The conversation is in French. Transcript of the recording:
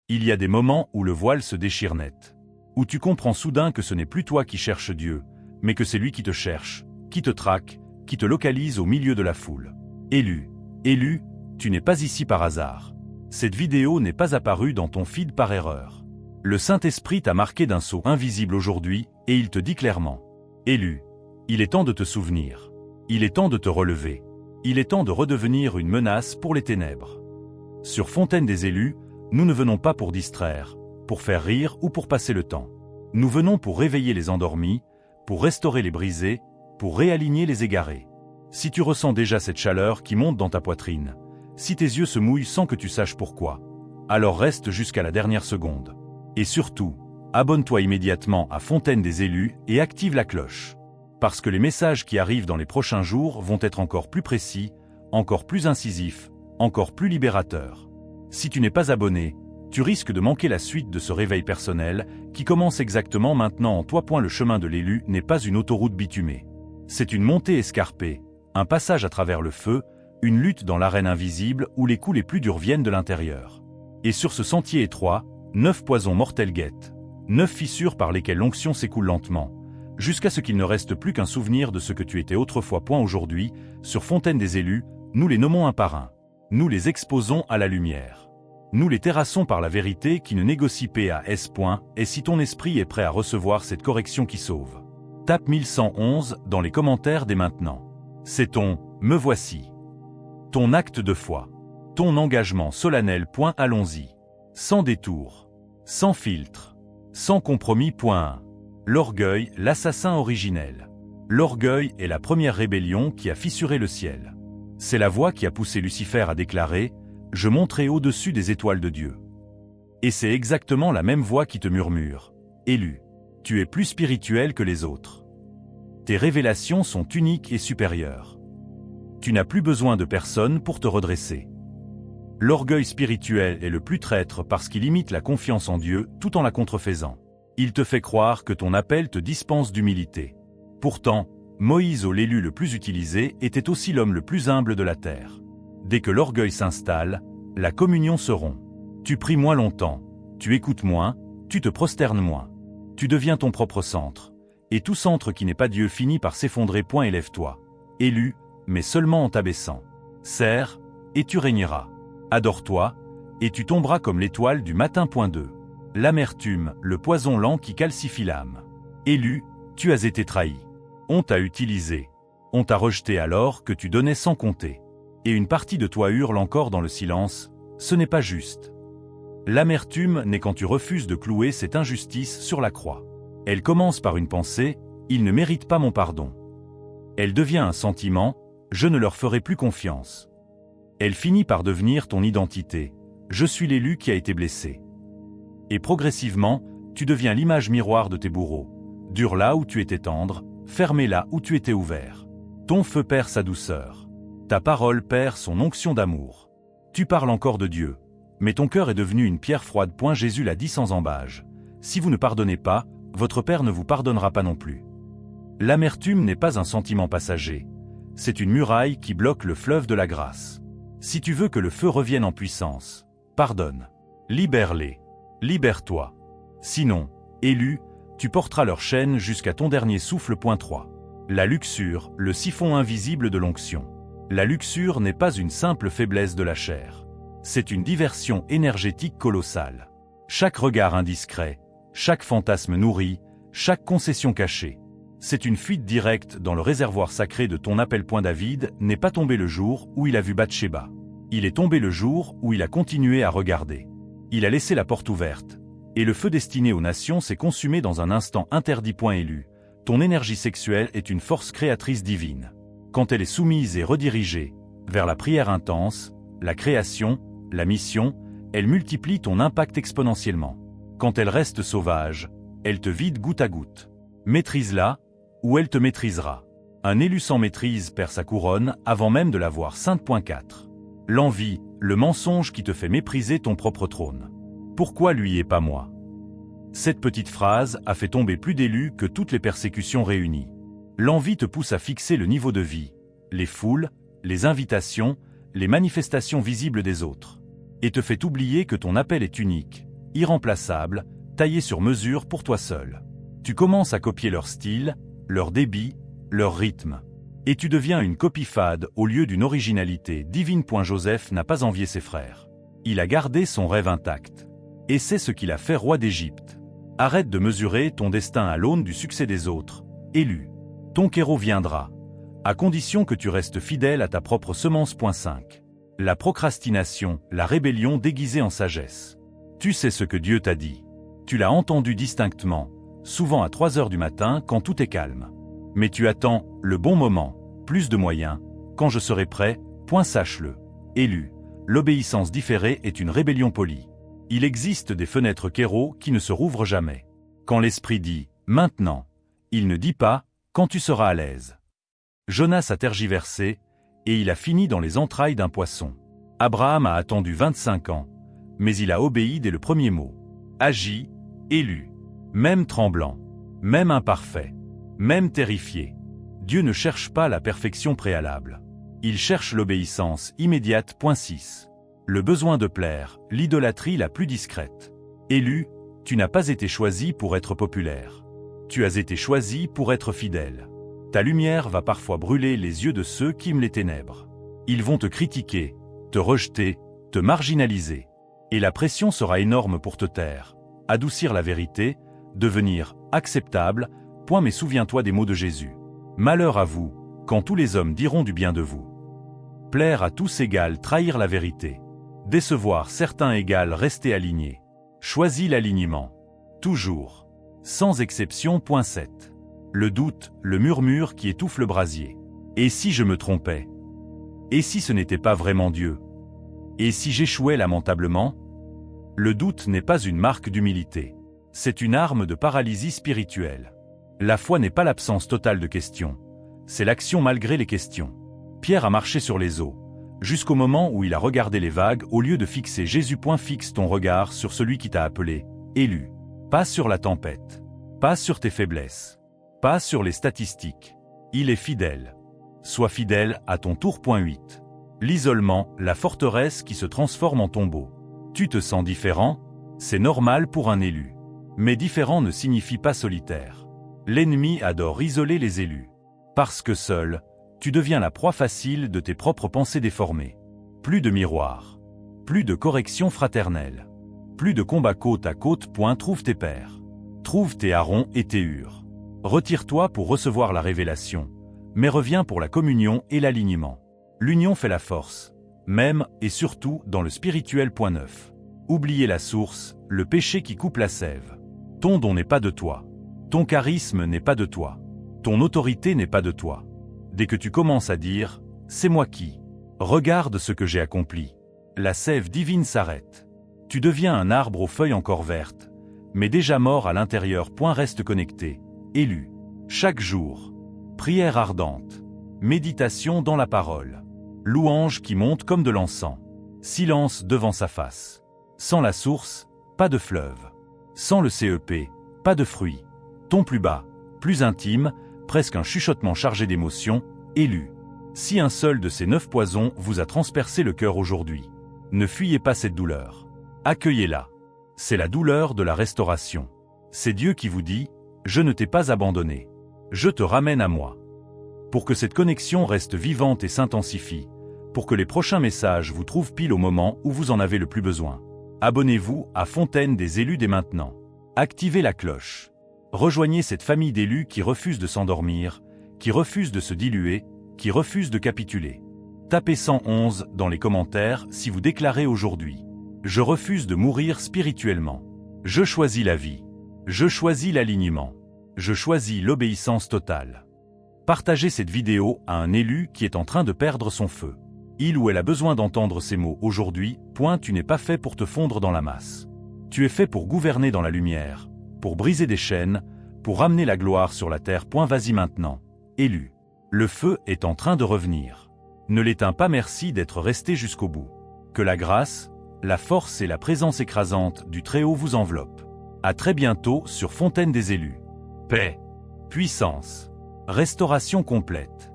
Il y a des moments où le voile se déchire net. Où tu comprends soudain que ce n'est plus toi qui cherches Dieu, mais que c'est lui qui te cherche, qui te traque, qui te localise au milieu de la foule. Élu, tu n'es pas ici par hasard. Cette vidéo n'est pas apparue dans ton feed par erreur. Le Saint-Esprit t'a marqué d'un sceau invisible aujourd'hui, et il te dit clairement. Élu, il est temps de te souvenir. Il est temps de te relever. Il est temps de redevenir une menace pour les ténèbres. Sur Fontaine des élus, nous ne venons pas pour distraire, pour faire rire ou pour passer le temps. Nous venons pour réveiller les endormis, pour restaurer les brisés, pour réaligner les égarés. Si tu ressens déjà cette chaleur qui monte dans ta poitrine, si tes yeux se mouillent sans que tu saches pourquoi, alors reste jusqu'à la dernière seconde. Et surtout, abonne-toi immédiatement à Fontaine des élus et active la cloche. Parce que les messages qui arrivent dans les prochains jours vont être encore plus précis, encore plus incisifs, encore plus libérateurs. Si tu n'es pas abonné, tu risques de manquer la suite de ce réveil personnel qui commence exactement maintenant en toi. Le chemin de l'élu n'est pas une autoroute bitumée. C'est une montée escarpée, un passage à travers le feu, une lutte dans l'arène invisible où les coups les plus durs viennent de l'intérieur. Et sur ce sentier étroit, 9 poisons mortels guettent, 9 fissures par lesquelles l'onction s'écoule lentement, jusqu'à ce qu'il ne reste plus qu'un souvenir de ce que tu étais autrefois. Aujourd'hui, sur Fontaine des élus, nous les nommons un par un. Nous les exposons à la lumière. Nous les terrassons par la vérité qui ne négocie pas. Et si ton esprit est prêt à recevoir cette correction qui sauve, tape 1111 dans les commentaires dès maintenant. C'est ton « me voici ». Ton acte de foi. Ton engagement solennel. Allons-y. Sans détour. Sans filtre. Sans compromis. L'orgueil, l'assassin originel. L'orgueil est la première rébellion qui a fissuré le ciel. C'est la voix qui a poussé Lucifer à déclarer « Je monterai au-dessus des étoiles de Dieu ». Et c'est exactement la même voix qui te murmure « Élu, tu es plus spirituel que les autres. Tes révélations sont uniques et supérieures. Tu n'as plus besoin de personne pour te redresser. » L'orgueil spirituel est le plus traître parce qu'il imite la confiance en Dieu tout en la contrefaisant. Il te fait croire que ton appel te dispense d'humilité. Pourtant, Moïse, l'élu le plus utilisé, était aussi l'homme le plus humble de la terre. Dès que l'orgueil s'installe, la communion se rompt. Tu pries moins longtemps, tu écoutes moins, tu te prosternes moins. Tu deviens ton propre centre. Et tout centre qui n'est pas Dieu finit par s'effondrer. Élève-toi, élu, mais seulement en t'abaissant. Sers, et tu régneras. Adore-toi, et tu tomberas comme l'étoile du matin. L'amertume, le poison lent qui calcifie l'âme. Élu, tu as été trahi. On t'a utilisé. On t'a rejeté alors que tu donnais sans compter. Et une partie de toi hurle encore dans le silence, ce n'est pas juste. L'amertume naît quand tu refuses de clouer cette injustice sur la croix. Elle commence par une pensée, ils ne méritent pas mon pardon. Elle devient un sentiment, je ne leur ferai plus confiance. Elle finit par devenir ton identité, je suis l'élu qui a été blessé. Et progressivement, tu deviens l'image miroir de tes bourreaux. Dur là où tu étais tendre, fermé là où tu étais ouvert. Ton feu perd sa douceur. Ta parole perd son onction d'amour. Tu parles encore de Dieu, mais ton cœur est devenu une pierre froide. Jésus l'a dit sans embâge. Si vous ne pardonnez pas, votre Père ne vous pardonnera pas non plus. L'amertume n'est pas un sentiment passager. C'est une muraille qui bloque le fleuve de la grâce. Si tu veux que le feu revienne en puissance, pardonne. Libère-les. Libère-toi. Sinon, élu, tu porteras leur chaîne jusqu'à ton dernier souffle. 3. La luxure, le siphon invisible de l'onction. La luxure n'est pas une simple faiblesse de la chair. C'est une diversion énergétique colossale. Chaque regard indiscret, chaque fantasme nourri, chaque concession cachée. C'est une fuite directe dans le réservoir sacré de ton appel. David n'est pas tombé le jour où il a vu Bathsheba. Il est tombé le jour où il a continué à regarder. Il a laissé la porte ouverte. Et le feu destiné aux nations s'est consumé dans un instant interdit. Élu, ton énergie sexuelle est une force créatrice divine. Quand elle est soumise et redirigée vers la prière intense, la création, la mission, elle multiplie ton impact exponentiellement. Quand elle reste sauvage, elle te vide goutte à goutte. Maîtrise-la, ou elle te maîtrisera. Un élu sans maîtrise perd sa couronne avant même de l'avoir ceinte. 4. L'envie, le mensonge qui te fait mépriser ton propre trône. Pourquoi lui et pas moi? Cette petite phrase a fait tomber plus d'élus que toutes les persécutions réunies. L'envie te pousse à fixer le niveau de vie, les foules, les invitations, les manifestations visibles des autres. Et te fait oublier que ton appel est unique, irremplaçable, taillé sur mesure pour toi seul. Tu commences à copier leur style, leur débit, leur rythme. Et tu deviens une copie fade au lieu d'une originalité divine. Joseph n'a pas envié ses frères. Il a gardé son rêve intact. Et c'est ce qu'il a fait roi d'Égypte. Arrête de mesurer ton destin à l'aune du succès des autres. Élu. Ton kéro viendra. À condition que tu restes fidèle à ta propre semence. 5. La procrastination, la rébellion déguisée en sagesse. Tu sais ce que Dieu t'a dit. Tu l'as entendu distinctement, souvent à 3 heures du matin quand tout est calme. Mais tu attends le bon moment, plus de moyens, quand je serai prêt, sache-le. Élu. L'obéissance différée est une rébellion polie. Il existe des fenêtres kéro qui ne se rouvrent jamais. Quand l'esprit dit « maintenant », il ne dit pas « quand tu seras à l'aise ». Jonas a tergiversé, et il a fini dans les entrailles d'un poisson. Abraham a attendu 25 ans, mais il a obéi dès le premier mot. Agi, élu. Même tremblant, même imparfait, même terrifié. Dieu ne cherche pas la perfection préalable. Il cherche l'obéissance immédiate. 6. Le besoin de plaire, l'idolâtrie la plus discrète. Élu, tu n'as pas été choisi pour être populaire. Tu as été choisi pour être fidèle. Ta lumière va parfois brûler les yeux de ceux qui aiment les ténèbres. Ils vont te critiquer, te rejeter, te marginaliser. Et la pression sera énorme pour te taire, adoucir la vérité, devenir acceptable. Mais souviens-toi des mots de Jésus. Malheur à vous, quand tous les hommes diront du bien de vous. Plaire à tous égale trahir la vérité. Décevoir certains égale rester aligné. Choisis l'alignement. Toujours. Sans exception. 7. Le doute, le murmure qui étouffe le brasier. Et si je me trompais? Et si ce n'était pas vraiment Dieu? Et si j'échouais lamentablement? Le doute n'est pas une marque d'humilité. C'est une arme de paralysie spirituelle. La foi n'est pas l'absence totale de questions. C'est l'action malgré les questions. Pierre a marché sur les eaux, jusqu'au moment où il a regardé les vagues au lieu de fixer Jésus. Fixe ton regard sur celui qui t'a appelé, élu. Pas sur la tempête. Pas sur tes faiblesses. Pas sur les statistiques. Il est fidèle. Sois fidèle à ton tour. 8. L'isolement, la forteresse qui se transforme en tombeau. Tu te sens différent? C'est normal pour un élu. Mais différent ne signifie pas solitaire. L'ennemi adore isoler les élus. Parce que seul, tu deviens la proie facile de tes propres pensées déformées. Plus de miroir. Plus de correction fraternelle. Plus de combat côte à côte. Trouve tes pairs. Trouve tes Aaron et tes Hur. Retire-toi pour recevoir la révélation, mais reviens pour la communion et l'alignement. L'union fait la force, même et surtout dans le spirituel. 9. Oubliez la source, le péché qui coupe la sève. Ton don n'est pas de toi. Ton charisme n'est pas de toi. Ton autorité n'est pas de toi. Dès que tu commences à dire « c'est moi qui », regarde ce que j'ai accompli. La sève divine s'arrête. Tu deviens un arbre aux feuilles encore vertes, mais déjà mort à l'intérieur. Reste connecté. Élu. Chaque jour. Prière ardente. Méditation dans la parole. Louange qui monte comme de l'encens. Silence devant sa face. Sans la source, pas de fleuve. Sans le CEP, pas de fruit. Ton plus bas, plus intime, presque un chuchotement chargé d'émotions, élu. Si un seul de ces 9 poisons vous a transpercé le cœur aujourd'hui, ne fuyez pas cette douleur. Accueillez-la. C'est la douleur de la restauration. C'est Dieu qui vous dit « Je ne t'ai pas abandonné. Je te ramène à moi. » Pour que cette connexion reste vivante et s'intensifie, pour que les prochains messages vous trouvent pile au moment où vous en avez le plus besoin, abonnez-vous à Fontaine des élus dès maintenant. Activez la cloche. Rejoignez cette famille d'élus qui refusent de s'endormir, qui refusent de se diluer, qui refusent de capituler. Tapez 111 dans les commentaires si vous déclarez aujourd'hui « Je refuse de mourir spirituellement. Je choisis la vie. Je choisis l'alignement. Je choisis l'obéissance totale. » Partagez cette vidéo à un élu qui est en train de perdre son feu. Il ou elle a besoin d'entendre ces mots aujourd'hui. Tu n'es pas fait pour te fondre dans la masse. Tu es fait pour gouverner dans la lumière, pour briser des chaînes, pour ramener la gloire sur la terre. Vas-y maintenant, élu. Le feu est en train de revenir. Ne l'éteins pas. Merci d'être resté jusqu'au bout. Que la grâce, la force et la présence écrasante du Très-Haut vous enveloppent. À très bientôt sur Fontaine des élus. Paix, puissance, restauration complète.